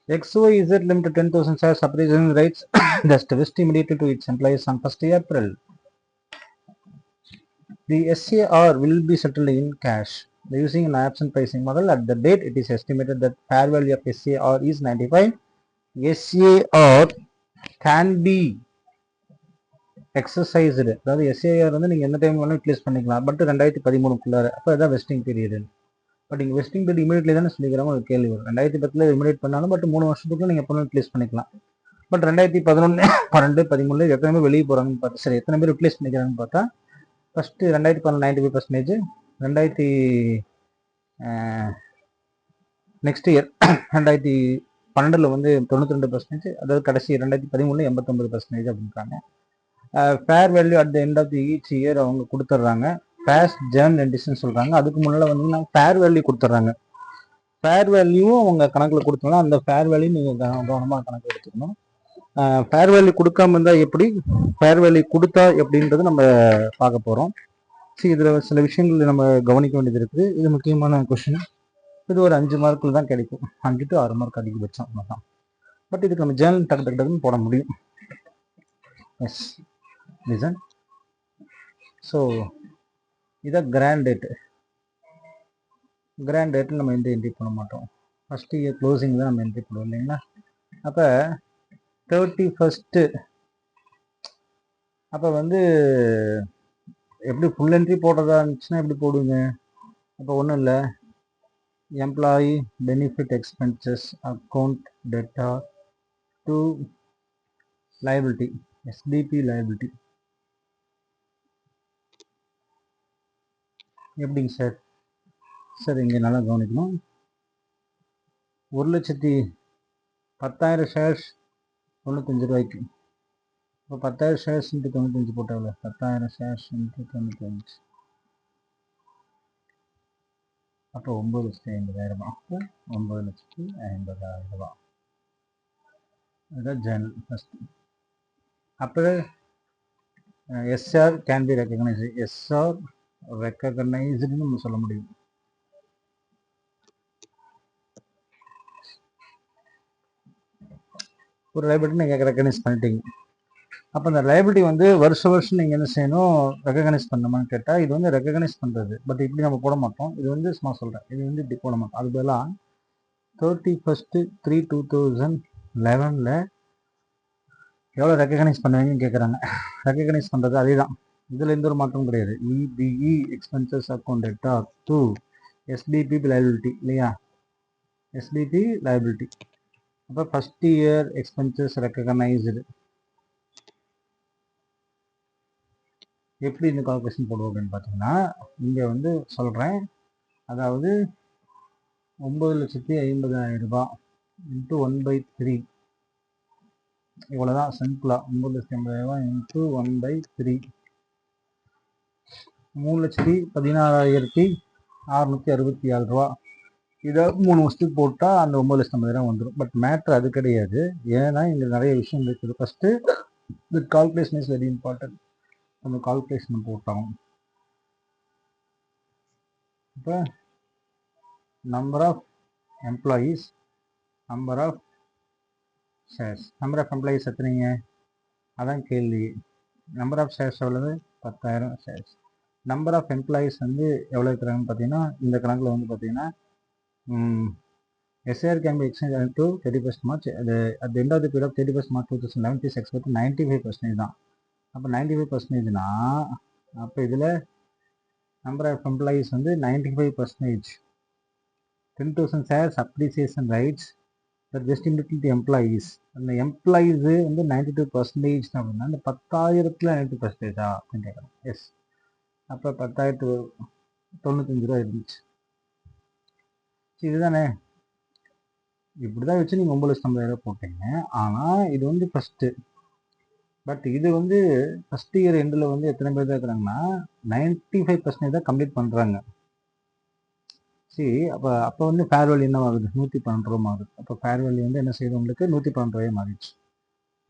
XYZ Limited 10,000 shares appraisal rights just vest immediately to its employees on 1st April. The SAR will be settled in cash. Using an option pricing model, at the date it is estimated that fair value of SAR is 95. SAR can be exercised. அதாவது SAR வந்து நீங்கள் எந்த time வேணாலும் utilise பண்ணிக்கலாம். But 2013 அப்போ இதான் vesting period. But இங்கே vesting period immediately தானே சொல்லிக்கிறாங்க ஒரு கேள்வி வரும். 2010 இமீடியட் பண்ணாலும் பட் 3 வருஷத்துக்குள்ள நீங்கள் எப்போ யூட்டிலைஸ் பண்ணிக்கலாம். பட் 2011, 12, 13 எத்தனை பேர் வெளியே போகிறாங்கன்னு பார்த்தா, சரி எத்தனை பேர் யூட்டிலைஸ் பண்ணிக்கிறாங்கன்னு பார்த்தா, ஃபஸ்ட்டு 2011 95%, 2000 நெக்ஸ்ட் இயர் 2012 வந்து 92%, அதாவது கடைசி 2013 89% அப்படின்றாங்க. Fair value at the end of the each year அவங்க கொடுத்துட்றாங்க. ஃபேஸ்ட் ஜேர்ன் எண்டிஷன் சொல்கிறாங்க. அதுக்கு முன்னால் வந்து ஃபேர் வேல்யூ கொடுத்துட்றாங்க. ஃபேர் வேல்யூவும் அவங்க கணக்கில் கொடுத்தோம்னா அந்த ஃபேர் வேல்யூ நீங்கள் கவனமாக கணக்கு எடுத்துக்கணும். ஃபேர் வேல்யூ கொடுக்காம இருந்தால் எப்படி, ஃபேர் வேல்யூ கொடுத்தா எப்படின்றது நம்ம பார்க்க போகிறோம். சரி, இதில் சில விஷயங்கள் நம்ம கவனிக்க வேண்டியது இருக்குது. இது முக்கியமான கொஷின். இது ஒரு 5 மார்க்கில் தான் கிடைக்கும். 5 to 6 மார்க் அதிகபட்சம் தான். பட் இதுக்கு நம்ம ஜேர்னல் டக்கு டக்குன்னு போட முடியும். Yes listen. ஸோ இதான் கிராண்ட் டேட்டு. கிராண்ட் டேட்டில் நம்ம எந்த என்ட்ரி பண்ண மாட்டோம். ஃபஸ்ட் இயர் க்ளோசிங் தான் நம்ம என்ட்ரி பண்ணுவோம் இல்லைங்களா. அப்போ 31st அப்போ வந்து எப்படி ஃபுல் என்ட்ரி போடுறதா இருந்துச்சுன்னா எப்படி போடுவீங்க? அப்போ ஒன்றும் இல்லை, employee benefit expenses account data to liability, SBP liability. எப்படிங்க சார்? சார் இங்கே நல்லா கவனிக்கணும். 1,10,000 ஷேர்ஸ் 95 ரூபாய்க்கு. இப்போ 10,000 ஷேர்ஸ் இன்ட்டு 95 போட்டாவில் 10,000 ஷேர்ஸ் இன்ட்டு 95, அப்போ 9,50,000. அப்போ 9,50,000. அதுதான் ஜேர்னல் ஃபஸ்ட்டு. அப்போ SR can be recognised. SR ரெக்கக்னைஸ்டுன்னு நம்ம சொல்ல முடியும். ஒரு லைபிலிட்டி நீங்கள் ரெக்கக்னைஸ் பண்ணிட்டீங்க. அப்போ அந்த லைபிலிட்டி வந்து வருஷம் நீங்கள் என்ன செய்யணும், ரெக்கக்னைஸ் பண்ணணுமான்னு கேட்டால் இது வந்து ரெக்கக்னைஸ் பண்ணுறது. பட் இப்படி நம்ம போட மாட்டோம். இது வந்து சும்மா சொல்கிறேன், இது வந்து இப்படி போட மாட்டோம். அது பதிலாக 31/3/2011 எவ்வளோ ரெக்கக்னைஸ் பண்ணுவீங்கன்னு கேட்குறாங்க. ரெக்கக்னைஸ் பண்ணுறது அதே தான். இதில் எந்த ஒரு மாற்றமும் கிடையாது. EBE expenses account data to SBP liability இல்லையா, SBP லைபிலிட்டி. அப்போ ஃபஸ்ட் இயர் எக்ஸ்பென்சஸ் ரெக்கக்னைஸ்டு. எப்படி இந்த கால்குலேஷன் போடுவோம் அப்படின்னு பார்த்தீங்கன்னா, இங்கே வந்து சொல்கிறேன், அதாவது 9,50,000 ரூபாய் இன்ட்டு 1/3, இவ்வளோதான் சிம்பிளாக. 9,50,000 இன்ட்டு 1/3, 3,16,667 ரூபா. இதை 3 வருஷத்துக்கு போட்டால் அந்த 9,50,000 வந்துடும். பட் மேட்ரு அது கிடையாது. ஏன்னா இங்கே நிறைய விஷயம் இருக்குது. ஃபஸ்ட்டு இந்த கால்குலேஷன் இஸ் வெரி இம்பார்ட்டன்ட். அந்த கால்குலேஷன் போட்டோம். இப்போ number of employees, number of shares. Number of employees எத்தனைங்க, அதான் கேள்வி. நம்பர் ஆஃப் ஷேர்ஸ் எவ்வளவு, 10,000 ஷேர்ஸ். நம்பர் ஆஃப் எம்ப்ளாயீஸ் வந்து எவ்வளோ இருக்கிறாங்கன்னு பார்த்தீங்கன்னா, இந்த கணக்கில் வந்து பார்த்தீங்கன்னா SAR can be extended to 31st March. At the end of the period of 31st March 2011 is expected 95% தான். அப்போ 95%னா அப்போ இதில் நம்பர் ஆஃப் எம்ப்ளாயீஸ் வந்து 95%. 10,000 shares appreciation rights that vest immediately employees. அந்த எம்ப்ளாயீஸு வந்து 92% அப்படின்னா அந்த 10,000ல் 90% அப்படின்னு கேட்குறோம். எஸ். அப்போ 10,095 ரூபா இருந்துச்சு. இதுதானே, இப்படி தான் வச்சு நீங்கள் 9,50,000 போட்டீங்க. ஆனால் இது வந்து ஃபஸ்ட்டு. பட் இது வந்து ஃபஸ்ட் இயர் எண்டில் வந்து எத்தனை பேர் தான் இருக்கிறாங்கன்னா 95% தான் கம்ப்ளீட் பண்ணுறாங்க. சரி, அப்போ வந்து ஃபேர் வேல்யூ என்ன ஆகுது, 112 ரூபா ஆகுது. அப்போ ஃபேர் வேல்யூ வந்து என்ன செய்யுது, உங்களுக்கு 112 ரூபாய் மாறிடுச்சு.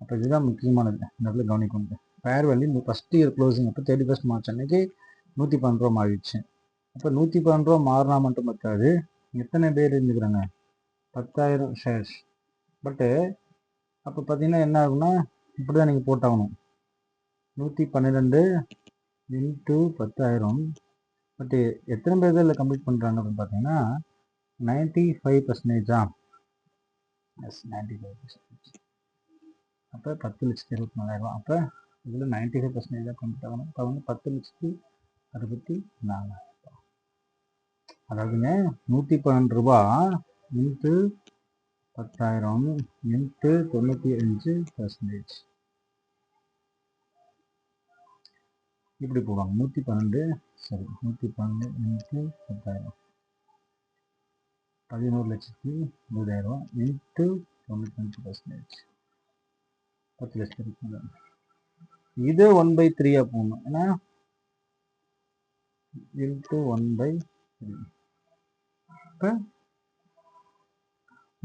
அப்போ இதுதான் முக்கியமானது, இந்த இடத்துல கவனிக்கணும். Fair value first year closing அப்போ 31st மார்ச் அன்னைக்கு 112 ரூபா மாறிடுச்சு. அப்போ 112 ரூபா மாறினா மட்டும் பத்தாது, எத்தனை பேர் இருந்துக்கிறாங்க, 10,000 ஷேர்ஸ். பட்டு அப்போ பார்த்தீங்கன்னா என்ன ஆகும்னா இப்படி தான் நீங்கள் போட்டாகணும். 112 இன்ட்டு 10,000. பட் எத்தனை பேர் இதில் கம்ப்ளீட் பண்ணுறாங்க அப்படின்னு பார்த்தீங்கன்னா 95%. எஸ் 95%. அப்போ 10,24,000. அப்போ இதில் 95% தான் கம்ப்ளீட் ஆகணும். அப்போ வந்து 10,64,000. அதாவதுங்க 112 ரூபா இன்ட்டு 10,000 இன்ட்டு 95%. இப்படி போடுவாங்க. 112 சரி 112 இன்ட்டு 10,000 11,20,000 இன்ட்டு 95%. 10 லட்சத்துக்கு இது 1/3 போகணும். ஏன்னா இன்ட்டு 1/3. இப்போ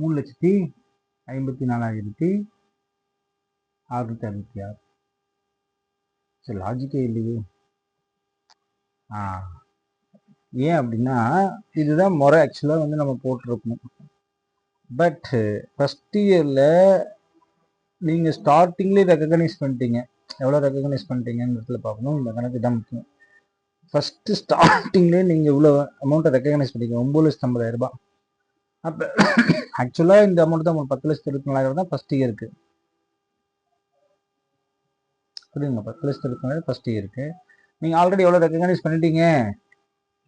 3,54,666. சரி லாஜிக்கே இல்லையே. ஏன் அப்படின்னா இதுதான் முறை ஆக்சுவலாக வந்து நம்ம போட்டிருக்கணும். பட் ஃபஸ்ட் இயரில் நீங்கள் ஸ்டார்டிங்லேயே ரெக்கக்னைஸ் பண்ணிட்டீங்க. எவ்வளோ ரெக்கக்னைஸ் பண்ணிட்டீங்கன்னு பார்க்கணும். இந்த கணக்கு தான் முக்கியம். ஃபஸ்ட்டு ஸ்டார்டிங்லேயே நீங்கள் இவ்வளோ அமௌண்ட்டை ரெக்கக்னைஸ் பண்ணிங்க 9,50,000. அப்போ ஆக்சுவலாக இந்த அமௌண்ட் தான் 10,24,000 தான் ஃபஸ்ட் இயருக்கு. புரியுங்க? 10,24,000 ஃபஸ்ட் இயருக்கு. நீங்கள் ஆல்ரெடி எவ்வளோ ரெக்கக்னைஸ் பண்ணிட்டீங்க?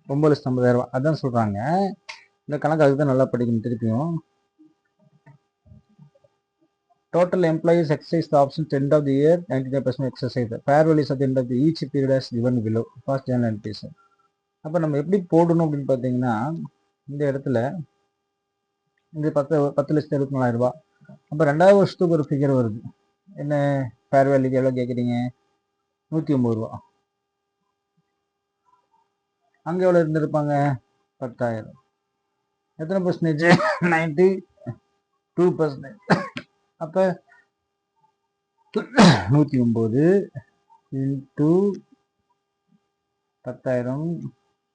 9,50,000. அதான் சொல்கிறாங்க. இந்த கணக்கு அதுக்கு தான் நல்லா படிக்கணும். திருப்பியும் total employees exercise the options end of the year 95% exercise. Fair values at the end of the each period as given below. First journal entries. அப்போ நம்ம எப்படி போடணும் அப்படின்னு பார்த்தீங்கன்னா இந்த இடத்துல இந்த 10,64,000. அப்போ 2வது வருஷத்துக்கு ஒரு ஃபிகர் வருது. என்ன ஃபேர் வேல்யூக்கு எவ்வளோ கேட்குறீங்க? 109 ரூபா. அங்கே எவ்வளோ இருந்திருப்பாங்க? 10,000. எத்தனை பர்சன்டேஜ்? 92%. அப்போ 109 இன்ட்டு 10,000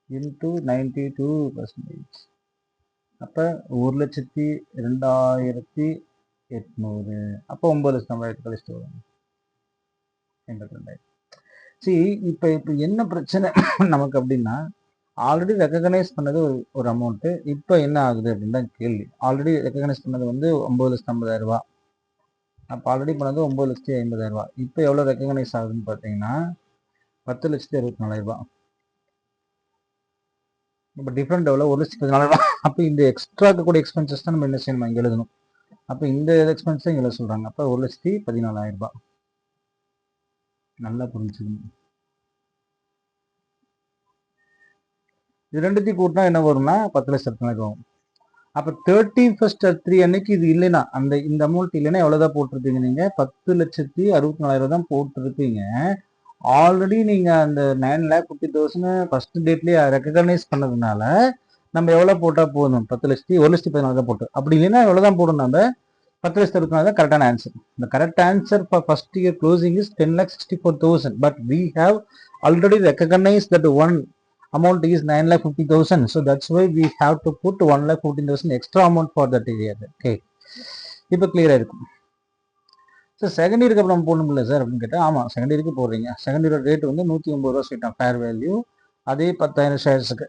இன்ட்டு 92%. அப்போ 1,02,800. அப்போ 9,50,000 கழிச்சுட்டு வரும் 82,000. சரி இப்போ என்ன பிரச்சனை நமக்கு அப்படின்னா ஆல்ரெடி ரெக்கக்னைஸ் பண்ணது ஒரு அமௌண்ட்டு. இப்போ என்ன ஆகுது அப்படின்னு தான் கேள்வி. ஆல்ரெடி ரெக்கக்னைஸ் பண்ணது வந்து 9,50,000. அப்போ ஆல்ரெடி பண்ணது 9,50,000. இப்போ எவ்வளோ ரெக்கக்னைஸ் ஆகுதுன்னு பார்த்தீங்கன்னா 10,64,000. இப்போ டிஃப்ரெண்ட் எவ்வளோ? 1,14,000. அப்போ இந்த எக்ஸ்ட்ரா இருக்கக்கூடிய எக்ஸ்பென்சஸ் தான் நம்ம என்ன செய்யணும்? இங்கே எழுதணும். அப்போ இந்த எக்ஸ்பென்ஸ் தான் இங்கே சொல்கிறாங்க. அப்போ 1,14,000. நல்லா புரிஞ்சுக்கணும். இது ரெண்டுத்தையும் கூட்டினா என்ன வரும்னா 10,00,000 வரும். அப்போ 31st அன்னைக்கு இது இல்லைன்னா இந்த அமௌண்ட் இல்லைன்னா எவ்வளோதான் போட்டிருப்பீங்க? நீங்கள் 10,64,000 தான் போட்டிருப்பீங்க. ஆல்ரெடி நீங்கள் அந்த 9,50,000 ஃபர்ஸ்ட் டேட்லேயே ரெக்கக்னைஸ் பண்ணதுனால நம்ம எவ்வளோ போட்டால் போதும்? 1,14,000 தான் போட்டு. அப்படி இல்லைன்னா எவ்வளோ தான் போடணும்? நம்ம 10,64,000 தான் கரெக்டான ஆன்சர். இந்த correct answer for first year closing is 10,64,000. But we have already recognise that one amount is 9,50,000. So that's why we have to put 1,14,000 extra amount for that area. Okay. இப்போ கிளியரா இருக்கும். சார் செகண்ட் இயருக்கு அப்புறம் நம்ம போடணும் இல்லை sir அப்படின்னு கேட்டால் ஆமாம் செகண்ட் இயருக்கு போடுறீங்க. செகண்ட் இயரோட ரேட் வந்து 109 ரூபா சொல்லிட்டான் ஃபேர் வேல்யூ. அதே 10,000 ஷேர்ஸுக்கு.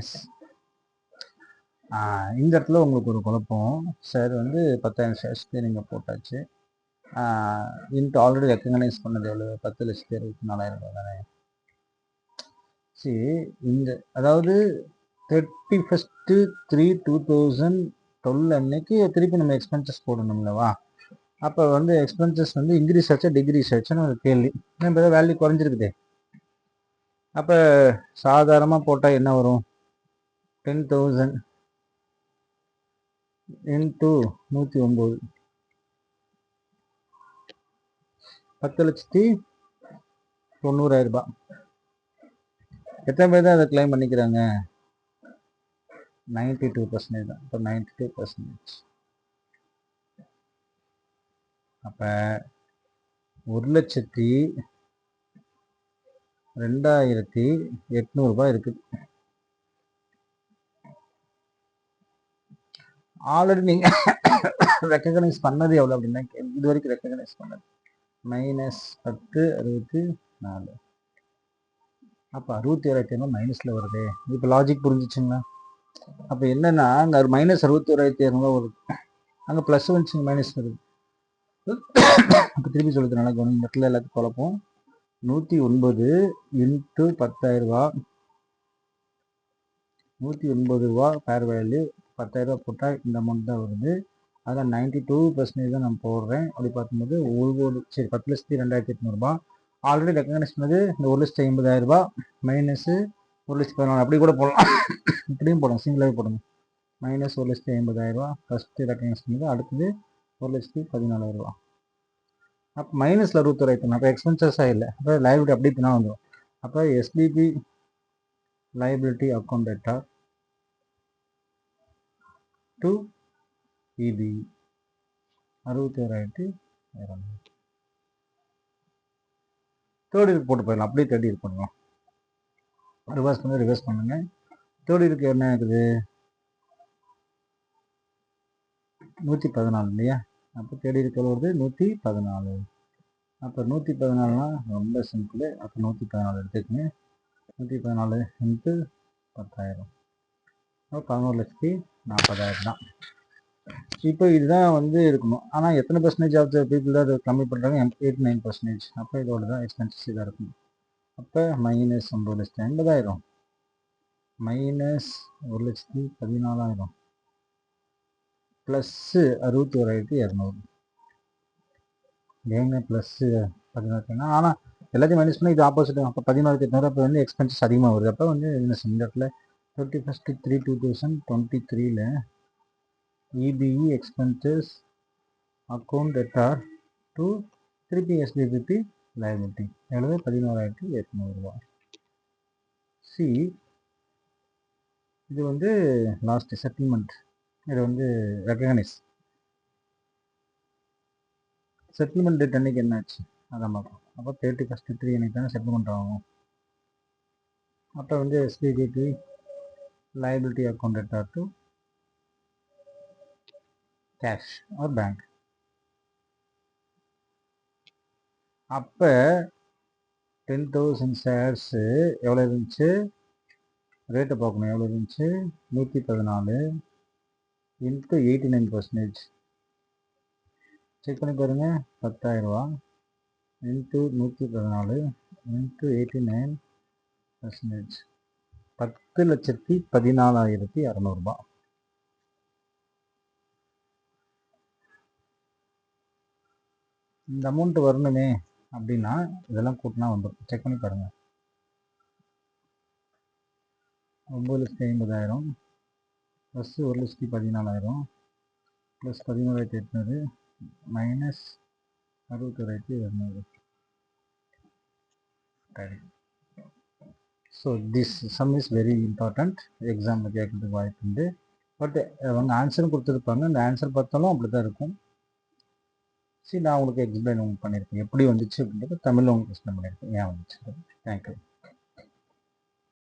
எஸ் இந்த இடத்துல உங்களுக்கு ஒரு குழப்பம். சார் வந்து 10,000 ஷேர்ஸ்க்கு நீங்கள் போட்டாச்சு. இன்ட்டு ஆல்ரெடி ரெக்கக்னைஸ் பண்ணது எவ்வளோ? 10,64,000 தானே. சரி இந்த அதாவது 31/3/2012 அன்னைக்கு திருப்பி நம்ம எக்ஸ்பென்சஸ் போடணும்லவா? அப்போ வந்து எக்ஸ்பென்சஸ் வந்து இன்க்ரீஸ் ஆச்சா டிக்ரீஸ் ஆச்சுன்னு ஒரு கேள்வி. நம்ம வேல்யூ குறைஞ்சிருக்குதே. அப்போ சாதாரணமாக போட்டால் என்ன வரும்? 10,000 இன்ட்டு 109 10,90,000. எத்தனை பேர் தான் அதை கிளைம் பண்ணிக்கிறாங்க? 92% தான். இப்போ 92%. அப்போ 1,02,800 ரூபாய் இருக்குது. ஆல்ரெடி நீங்கள் ரெக்கக்னைஸ் பண்ணது எவ்வளோ அப்படின்னா இது வரைக்கும் ரெக்கக்னைஸ் பண்ணது -10 64. அப்போ 61,500 மைனஸில் வருது. இப்போ லாஜிக் புரிஞ்சிச்சுங்களா? அப்போ என்னன்னா அங்கே -61,500 வருது, அங்கே ப்ளஸ் வந்துச்சுங்க மைனஸ் வருது. இப்போ திருப்பி சொல்லுறதுனால இந்த இடத்துல எல்லாத்தையும் குழப்பம். 109 இன்ட்டு 10,000 ரூபா, 109 ரூபா ஃபேர் வேல்யூ, 10,000 ரூபா போட்டால் இந்த அமௌண்ட் தான் வருது. அதான் 92% தான் நான் போடுறேன். அப்படி பார்க்கும்போது சரி 10,02,800 ரூபா ஆல்ரெடி ரெக்கக்னைஸ் பண்ணது இந்த 1,50,000 ரூபா மைனஸு 1,14,000 அப்படி கூட போடலாம். இப்படியும் போடணும், சிங்கிளாகவே போடுங்க. -1,50,000 ரூபா ஃபஸ்ட்டு ரெக்கக்னைஸ் பண்ணது, அடுத்தது 1,14,000 ரூபா. அப்போ மைனஸில் 61,500. அப்போ எக்ஸ்பென்சஸாக இல்லை, அப்போ லைபிலிட்டி அப்படி பின்னா வந்துடும். அப்போ SPB liability account data to EB 61,200. Third இயருக்கு போட்டு போயிடலாம், அப்படியே தேர்ட் இயர் பண்ணலாம். ரிவர்ஸ் பண்ணுங்க. தேர்ட் இயருக்கு என்ன இருக்குது 114 இல்லையா? அப்போ தேர்ட் இயருக்கு எவ்வளோ வருது 114. அப்போ 114னா ரொம்ப சிம்பிள். அப்போ 114 எடுத்துக்கங்க. 114 இன்ட்டு 10,000 11,40,000 தான். இப்போ இதுதான் இருக்கணும். ஆனால் எத்தனை பர்சன்டேஜ் ஆஃப் த பீப்புள் தான் அதை கம்மி பண்ணுறாங்க? 89%. அப்போ இதோட தான் எக்ஸ்பென்சஸ் இதாக இருக்கும். அப்போ -9,50,000 -1,14,000 +61,200 ஏங்க +16. ஆனால் எல்லாத்தையும் மைனஸ் பண்ணி இது ஆப்போசிட். அப்போ 11,800. அப்போ எக்ஸ்பென்சஸ் அதிகமாக வருது. அப்போ இந்த இடத்துல 31/3/2023 EBE expenses account data to திருப்பி SBBP லைபிலிட்டி எவ்வளவு 11,800 ரூபா. சி இது லாஸ்ட் செட்டில்மெண்ட். இது ரெக்கக்னைஸ் செட்டில்மெண்ட் டேட் அன்னைக்கு என்ன ஆச்சு அதான் பார்ப்போம். அப்போ 31/3 அன்னைக்கு தானே செட்டில்மெண்ட் ஆகும். அப்போ SBBP liability account data to cash R bank. அப்போ 10,000 ஷேர்ஸு எவ்வளோ இருந்துச்சு? ரேட்டை பார்க்கணும். எவ்வளோ இருந்துச்சு? 114 இன்ட்டு 89%. செக் பண்ணி பாருங்கள். 10,000 ரூபா இன்ட்டு 114 இன்ட்டு 89%. 10,14,600 ரூபா. இந்த அமௌண்ட் வரணுமே அப்படின்னா இதெல்லாம் கூட்டினா வந்துடும். செக் பண்ணி பாருங்கள். 9,50,000 plus 1,14,000 plus 11,800 minus 61,200. So this some is very important. எக்ஸாமில் கேட்கறதுக்கு வாய்ப்பு உண்டு. பட் அவங்க ஆன்சரும் கொடுத்துருப்பாங்க. அந்த ஆன்சர் பார்த்தாலும் அப்படி தான் இருக்கும். சரி, நான் உங்களுக்கு எக்ஸ்பிளைன் பண்ணியிருக்கேன் எப்படி வந்துச்சு அப்படின்றது தமிழில் உங்களுக்கு எக்ஸ்பிளைன் பண்ணியிருக்கேன் ஏன் வந்துச்சு. தேங்க்யூ.